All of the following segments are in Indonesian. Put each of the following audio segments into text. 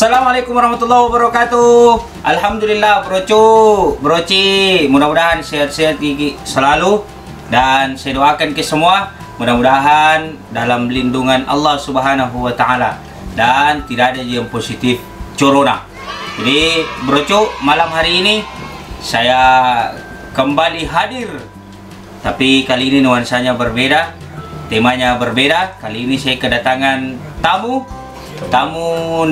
Assalamualaikum warahmatullahi wabarakatuh. Alhamdulillah broci, mudah-mudahan sehat-sehat gigi selalu. Dan saya doakan ke semua, mudah-mudahan dalam lindungan Allah Subhanahu wa Ta'ala dan tidak ada yang positif corona. Jadi broco, malam hari ini saya kembali hadir, tapi kali ini nuansanya berbeda, temanya berbeda. Kali ini saya kedatangan tamu tamu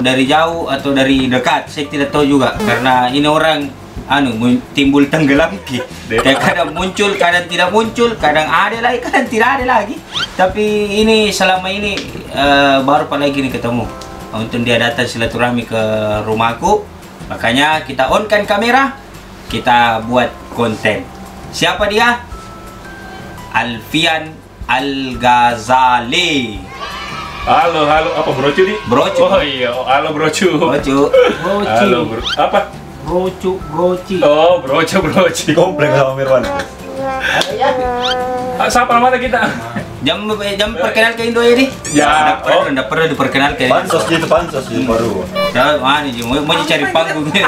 dari jauh atau dari dekat, saya tidak tahu juga, karena ini orang timbul tenggelam, kadang muncul, kadang tidak muncul, kadang ada lagi, kadang tidak ada lagi. Tapi ini selama ini baru lagi nih ketemu. Untung dia datang silaturahmi ke rumahku, makanya kita on kan kamera, kita buat konten. Siapa dia? Alfian Al-Ghazali. Halo, apa brocu nih? Brocu. Oh iya, halo brocu. Brocu. Halo apa? Broci. Oh, broci. Komplek sama Mirwan. Siapa nama kita? Jam perkenalkan Indo ini. Ya, Udah pernah diperkenalkan. Pansos baru. Saya mana sih mau cari panggung ini.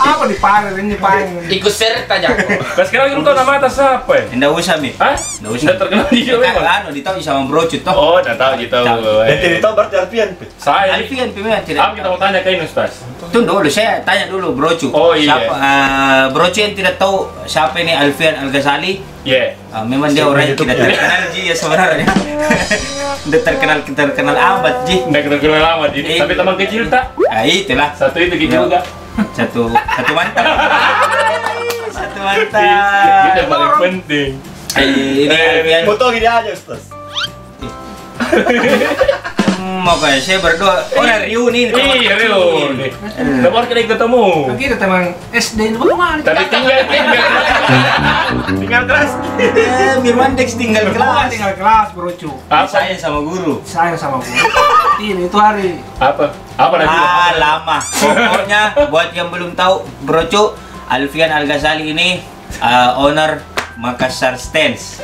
Apa di parer ini paling ikut serta aja. Sekarang lu tahu nama atas siapa ya? Enggak usah mi. Hah? Enggak usah. Udah terkenal dia memang. Ditahu sama brocu toh. Oh, udah tahu gitu. Dan tidak tahu berarti Alfian. Saya Alfian pimpinan tidak. kita mau tanya ke ini, Ustaz. Tunggu dulu, saya tanya dulu brocu. Oh, iya. Siapa brocu yang tidak tahu siapa ini Alfian Al-Ghazali? Iya. Memang dia orang yang tidak terkenal Ji ya sebenarnya. Tidak terkenal amat Ji. Nggak terkenal lama ini, tapi teman kecil tak? Itulah. Satu itu gitu juga. Satu mantap. Satu mantap. Itu yang paling penting. Ini Alfian. Foto gini aja, Ustaz. Makanya saya berdua Rio nih. Iya, Rio. Lepas kita ketemu. kita teman SD itu mana? Tadi tinggal keras. Mirwan Dex tinggal kelas. Tinggal kelas brocu. Saya sama guru. Saya sama guru. Ini itu hari. Apa lagi? Lama. Pokoknya buat yang belum tahu, brocu, Alfian Al-Ghazali ini owner Makassar Stands.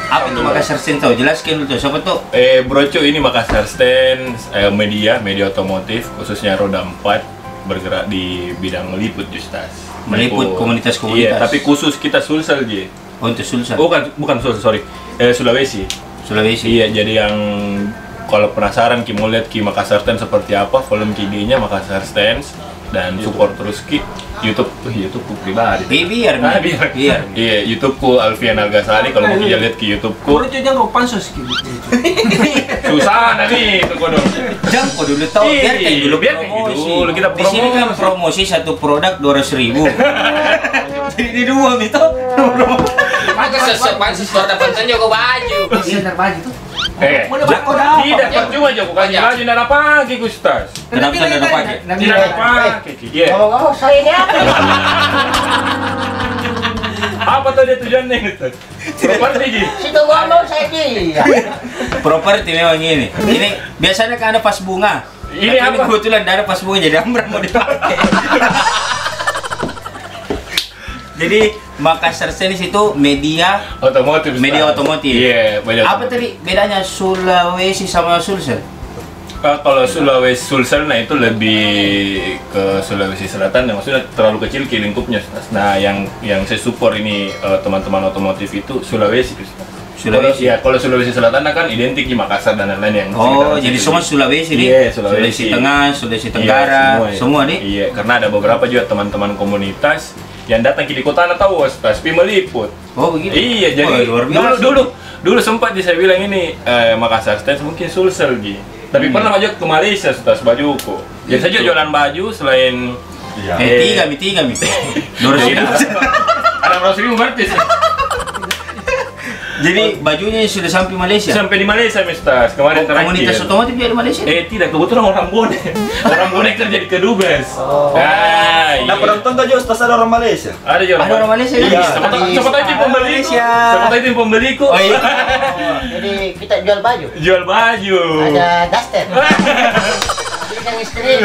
Apa itu Makassar Stands? Tahu jelaskan dulu siapa tuh? Broco ini Makassar Stands, media otomotif khususnya roda 4, bergerak di bidang meliput Justas. Meliput komunitas. Iya, tapi khusus kita Sulsel Ji. Oh, untuk Sulsel. Bukan Sulsel, sorry. Sulawesi. Iya, jadi yang kalau penasaran mau lihat Makassar Stands seperti apa, volume CD-nya Makassar Stands, dan support terus YouTubeku pribadi. Biar. Iya, YouTubeku Alfian Al-Ghazali, kalau mau lihat YouTubeku. Brocu jangan pansos gitu. Susah nanti itu kodong. Jangan kok dulu tahu, biarkan dulu promosi. Dulu kita di sini kan promosi satu produk 200.000. Jadi dua itu. Maka sesepan sesuatu penting juga baju. Benar baju tuh. Tidak, percuma aja bukan baju nada pakai Gustas. Kenapa tidak ada pakai? Tidak ada pakai. Iya. Oh, saya ini apa? Apa tuh dia tujuannya itu? Properti Ji. Situ ngomong saya dia. Properti memang ini. Ini biasanya kan ada pas bunga. Ini tapi apa? Kebetulan tidak ada pas bunga, jadi Amran mau dipakai. Jadi Makassar Stands itu media otomotif. Iya, banyak. Apa tadi bedanya Sulawesi sama Sulsel? Kalau Sulawesi Sulsel, nah itu lebih ke Sulawesi Selatan, maksudnya terlalu kecil lingkupnya. Nah, yang saya support ini teman-teman otomotif itu Sulawesi. Sulawesi. Kalau Sulawesi Selatan kan identik di Makassar dan lain-lain yang. Oh, jadi semua Sulawesi nih. Iya, Sulawesi Tengah, Sulawesi Tenggara, semua nih. Iya, karena ada beberapa juga teman-teman komunitas yang datang di kota tahu tapi meliput. Oh begitu. Iya, jadi luar biasa. dulu sempat saya bilang ini Makassar Stands mungkin Sulsel Ji. Tapi pernah maju ke Malaysia sudah bajuku. Jadi saya juga jualan baju selain tiga mi. 200.000. Ada 200.000 berarti. Jadi bajunya sudah sampai Malaysia. Sampai di Malaysia, Mister. Kemarin terakhir. Komunitas otomotif dia di Malaysia? Tidak, kebetulan orang Bone. Orang Bone kerja di Kedubes. Nah, penonton tadi Ustaz ada orang Malaysia. Ada juga Ada orang Malaysia. Iya. Siapa tahu itu pembeliku. Siapa tahu itu pembeliku. Oh iya. Jadi kita jual baju. Jual baju. Ada daster. Ini yang istri.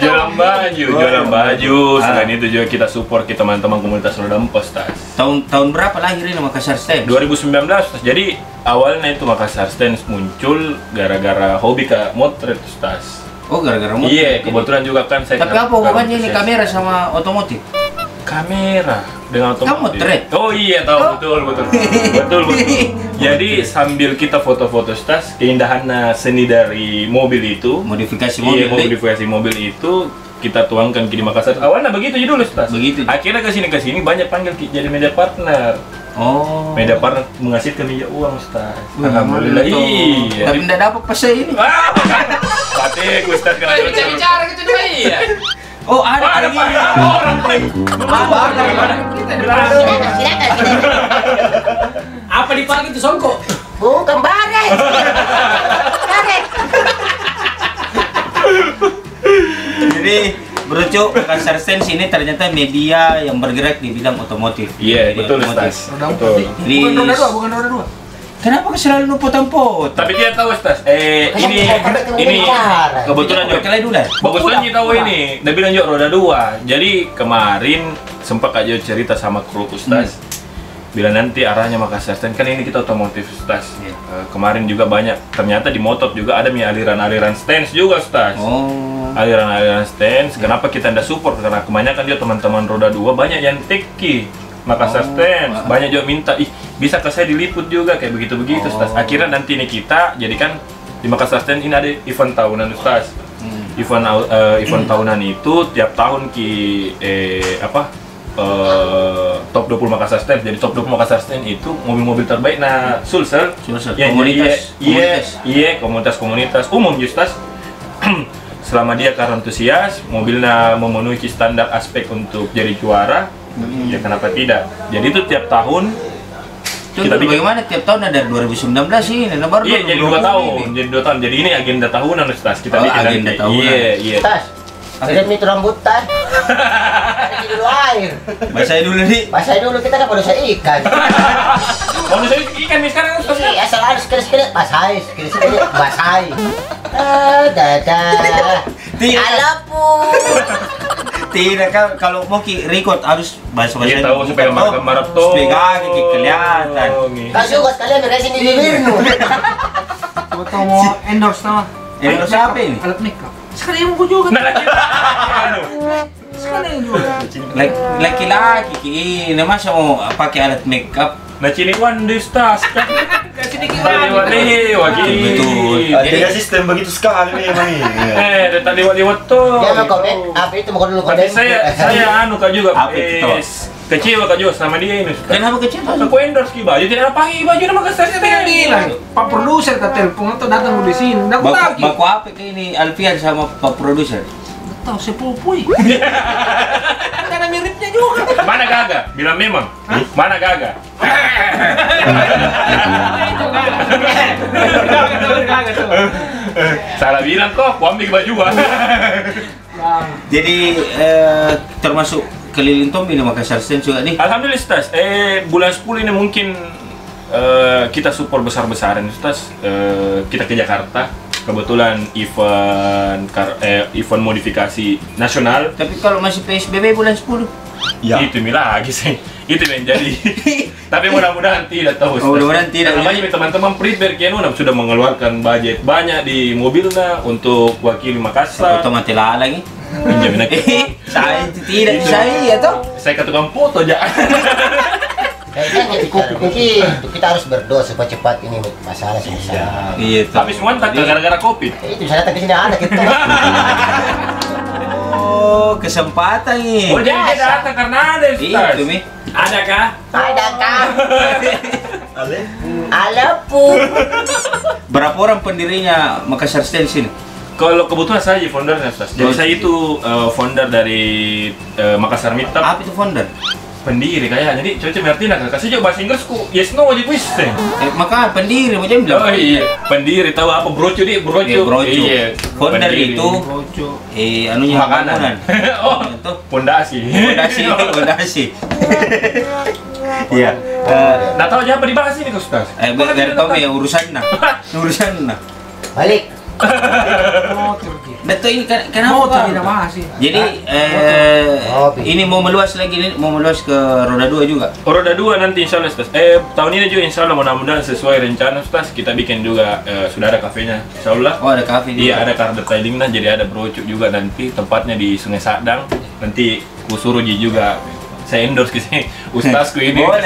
Jualan baju. Selain itu juga kita support kita teman-teman komunitas roda 4 Tas. Tahun berapa lahir ini Makassar Stance? 2019 Tas. Jadi awalnya itu Makassar Stance muncul gara-gara hobi ke motret Tas. Oh, gara-gara motor. Iya, kebetulan juga kan saya. Tapi apa hubungannya ini kamera sama otomotif? Kamera dengan otomotif. Kamu motret? Oh iya, tahu betul. Jadi sambil kita foto-foto Tas, keindahan seni dari mobil itu, Modifikasi iya, mobil. modifikasi mobil itu kita tuangkan di Makassar. Awalnya begitu dulu Tas. Begitu. Akhirnya ke sini banyak panggil jadi media partner. Oh. Media partner menghasilkan media uang Ustaz. Wih, Alhamdulillah. mantap. Iya. Tapi tidak dapat pas saya ini. Patik Ustaz Oh, bicara gitu juga iya. Oh, ada Ada lagi. orang Apa dipakai itu songkok? Bukan baret. Baret. Jadi Bro Cuk, Makassar Stance ini ternyata media yang bergerak di bidang otomotif. Iya, Media betul otomotif. Ustaz. Roda Betul. 4. Jadi- Bukan roda 2. Kenapa kau selalu nupot-nupot? Tapi dia tahu Ustaz. Ini kebetulan juga Berkelahi dulu. bagusnya kita tahu ini. Dia bilang juga roda 2. Jadi kemarin sempat Kak Jo cerita sama kru Ustaz. Bila nanti arahnya Makassar Stance, kan ini kita otomotif Ustaz. Iya. Kemarin juga banyak, ternyata di motor juga ada aliran-aliran stance juga Ustaz. Oh. Aliran-aliran stance, kenapa kita tidak support? Karena kebanyakan dia teman-teman roda 2 banyak yang teki Makassar Oh. Stance, banyak juga minta, bisa ke saya diliput juga kayak begitu-begitu Ustaz. Akhirnya nanti ini kita jadikan di Makassar Stance ini ada event tahunan Ustaz. Event tahunan itu tiap tahun top 20 Makassar Stance. Jadi top 20 Makassar Stance itu mobil-mobil terbaik Sulsel. Ya, Komunitas umum Justas. Selama dia karena antusias, mobilnya memenuhi standar aspek untuk jadi juara, ya kenapa tidak? Jadi itu tiap tahun Kita bagaimana tiap tahun ada 2019 sih, ini baru iya, jadi 2 tahun. Jadi 2 tahun. Jadi ini agenda tahunan Ustaz. Kita bikin agenda nanti. tahunan. Iya. Tas. Lihat itu rambutan. Cuci dulu air. Basahin dulu nih. Basahin dulu, kita kan manusia ikan. Manusia ikan nih sekarang Ustaz. Iya, asal harus sekali-sekali basahin, sekali-sekali basahin. Dadah. Tidak. Alapu. Tidak kan kalau mau record harus bahasa-bahasa Iya tahu supaya marah tuh. Supaya kaki kelihatan. Kan juga sekalian beresin di bibirmu. Atau mau endorse nama? Endorse apa ini? Alat makeup. Sekali yang gua juga. Nah, Sekali yang juga. Laki-laki ini masa mau pakai alat makeup? nah cini wan di Ustaz. Kasih dikit Tadi lagi. wali. Betul. Ada sistem begitu sekali nih emang ini. Dari tadi wali tuh. Dia mau komen, apa itu mau dulu Tapi komen. saya Kak juga. Apa itu? Kecewa Kak juga sama dia ini. Ustaz. Kenapa kecil? Aku endorse ki baju tidak pakai baju nama Makassar Saya tinggal bilang, Pak produser ke telepon atau datang di sini. Nggak tahu. Baku apa ke ini Alfian sama Pak Produser? Tahu sepupui. Ada miripnya juga. Mana gaga? Bilang memang. Mana gaga? Salah bilang kok, aku ambil baju gua. Jadi termasuk keliling Tommy di Makassar Stance juga nih. Alhamdulillah Ustaz, bulan 10 ini mungkin kita support besar-besaran Ustaz. Kita ke Jakarta, kebetulan event modifikasi nasional. Tapi kalau masih PSBB bulan 10. Ya. Itu lagi sih, itu menjadi. Tapi mudah-mudahan tidak tahu. Oh, mudah-mudahan tidak. Karena banyak teman-teman Prisberg yang sudah mengeluarkan budget banyak di mobilnya untuk wakili Makassar. Atau mati lagi. Pinjamin aja. Saya itu tidak saya ya toh. Saya ke tukang foto aja. Kayaknya kita harus berdoa supaya cepat ini masalah selesai. Iya toh. Tapi semua tak gara-gara Covid. Itu bisa datang ke sini ada kita. Oh, kesempatan nih. Oh, jadi dia datang karena ada Ustaz. Itu Mi. Adakah? Adakah? Ale? Alapu. Berapa orang pendirinya Makassar Stance ini? Kalau kebetulan saya jadi foundernya Ustaz. Jadi saya itu founder dari Makassar Meetup. Apa itu founder? Pendiri kayak. Jadi coba ngerti nak kasih juga bahasa Inggrisku. Yes no aja kuis. Maka pendiri macam bilang. Oh iya, pendiri tahu apa broco dia, broco. Iya, broco. Iya. Founder Pendiri. itu Bocok. anunya Makanan. bangunan. Oh, Itu pondasi. fondasi. Iya. Nah tahu aja apa dibahas ini Ustaz? Biar tahu ya urusan nah. Balik. Motor gitu. Dato ini kenapa Motor baru? tidak masih. Jadi Mobil. ini mau meluas lagi nih, mau meluas ke roda 2 juga. Roda 2 nanti insya Allah Ustaz. Tahun ini juga insya Allah mudah-mudahan sesuai rencana Ustaz. Kita bikin juga sudah ada kafenya insya Allah. Oh, ada kafe juga. Iya, ada car detailing nah, jadi ada brocuk juga nanti tempatnya di Sungai Sadang. Nanti kusuruh juga. Saya endorse ke sini. Ustazku ini Boleh.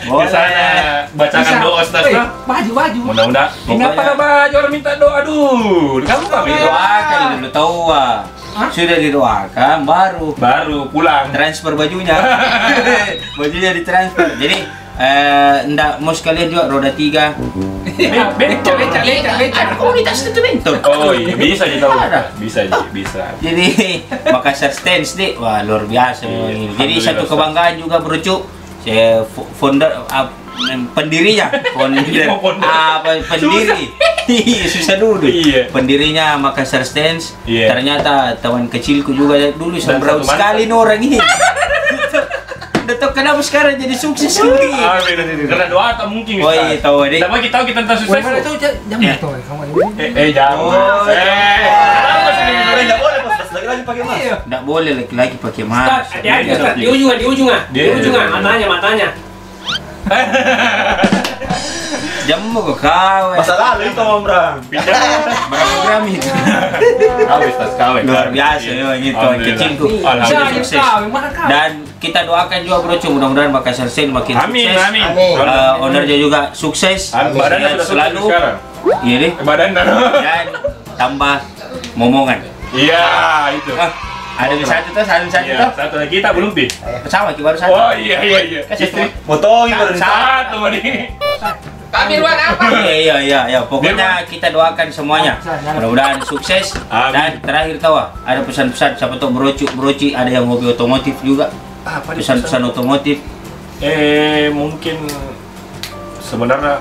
ke sana bacakan doa Ustaz Weh, nah. baju. Mudah-mudahan. Kenapa nggak baju orang minta doa dulu? Kamu nggak minta Didoakan dulu tahu ah. Sudah didoakan baru pulang. transfer bajunya. Bajunya ditransfer. Jadi enggak mau sekalian juga roda 3. Bento. Ada komunitas itu bentuk. Oh iya, bisa aja tahu. Ada. Bisa. Jadi Makassar Stance nih, wah luar biasa. Iya, Jadi alhamdulillah, satu Ustaz. kebanggaan juga Bro Cuk. Saya founder pendirinya, pendiri. Iya, susah dulu. Iya. Pendirinya Makassar Stance. Iya. Ternyata teman kecilku juga dulu sembraut satu sekali nih orang ini. Udah tahu kenapa sekarang jadi sukses lagi. Karena doa tak mungkin. Oh iya, tahu deh. Tapi kita tentang Weh, sukses. mana itu jam Ya. itu kamu ini. Jangan. Oh, Kenapa sih ini? Enggak boleh pas lagi pakai mask. Iya. Nggak boleh laki-laki pakai Ustaz, mask. hati-hati Iya, Ustaz. iya. Di ujung ah. Di Iya. ujung ah. Matanya. Jamu kok kau. Masa lalu itu Om Bram. Berapa gram itu? Habis tas kawin. Luar biasa ya gitu Alhamdulillah. kecilku. Alhamdulillah. Saya Sukses. kau, mana kau? Dan kita doakan juga Bro Cuk, mudah-mudahan Makassar Stance makin Amin, sukses. amin. Ownernya juga sukses. Badannya Dan sudah selalu selalu sekarang. iya deh. Badan dah. Dan tambah momongan. Iya, itu. Ada satu tuh, Iya, satu lagi kita belum pi. Sama baru satu. Oh iya. Kasih Istri. Motongin baru Satu mani. Kami ruang apa? Iya. Pokoknya kita doakan semuanya. Mudah-mudahan sukses. Amin. Dan terakhir tahu ada pesan-pesan siapa tahu broci ada yang hobi otomotif juga. Apa Pesan-pesan otomotif. Mungkin sebenarnya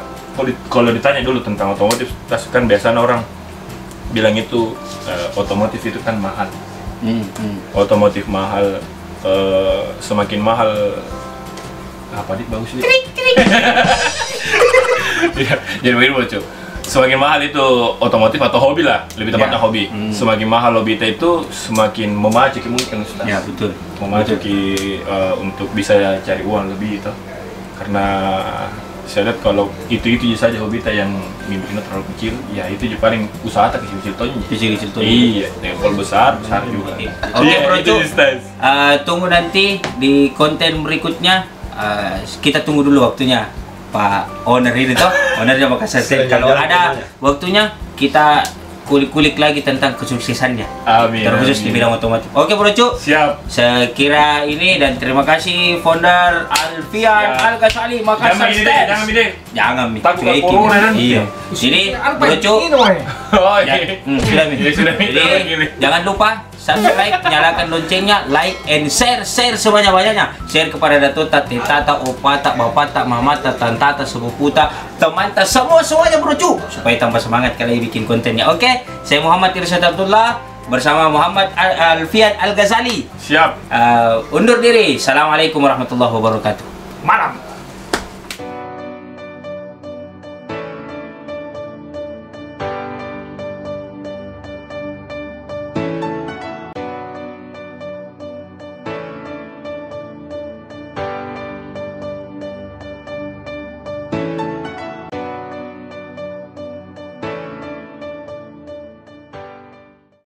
kalau ditanya dulu tentang otomotif, kan biasanya orang bilang itu otomotif itu kan mahal. Otomotif mahal, semakin mahal apa nih bagus nih? Jadi begini Bro, semakin mahal itu otomotif atau hobi lah, lebih tepatnya Ya. hobi. Semakin mahal hobi itu semakin memacu mungkin Ustaz. Ya betul. Memacu untuk bisa cari uang lebih itu. Karena saya lihat kalau itu saja hobi yang mimpinya terlalu kecil, ya itu paling usaha tak kecil-kecil tonya. Kecil-kecil tuh. Iya, kalau besar juga. Oke, Bro itu Cuk. Ustaz. Tunggu nanti di konten berikutnya. Kita tunggu dulu waktunya Pak Owner ini toh. Ownernya Makassar Stance. Kalau ada waktunya kita kulik-kulik lagi tentang kesuksesannya. Amin. Terkhusus di amin. bidang otomotif. Oke Bro Cuk. Siap. Sekira ini dan terima kasih founder Alfian Ya. Al-Ghazali Makassar Stance. Jangan Mi. Takut Cuekin. corona nanti. Iya. Jadi Apa Bro yang Cuk, ini, weh? Oh ya, iya. sudah Mi. Ya, sudah, Mi. Jadi Gini. jangan lupa subscribe, nyalakan loncengnya, like and share sebanyak-banyaknya. Share kepada datota, tetata, opata, bapata, mamata, tantata, sepuputa, temanta, semuanya Bro Cuk, supaya tambah semangat kalian bikin kontennya. Oke, saya Muhammad Irsyad Abdullah bersama Muhammad Alfian Al-Ghazali. Siap. Undur diri. Assalamualaikum warahmatullahi wabarakatuh.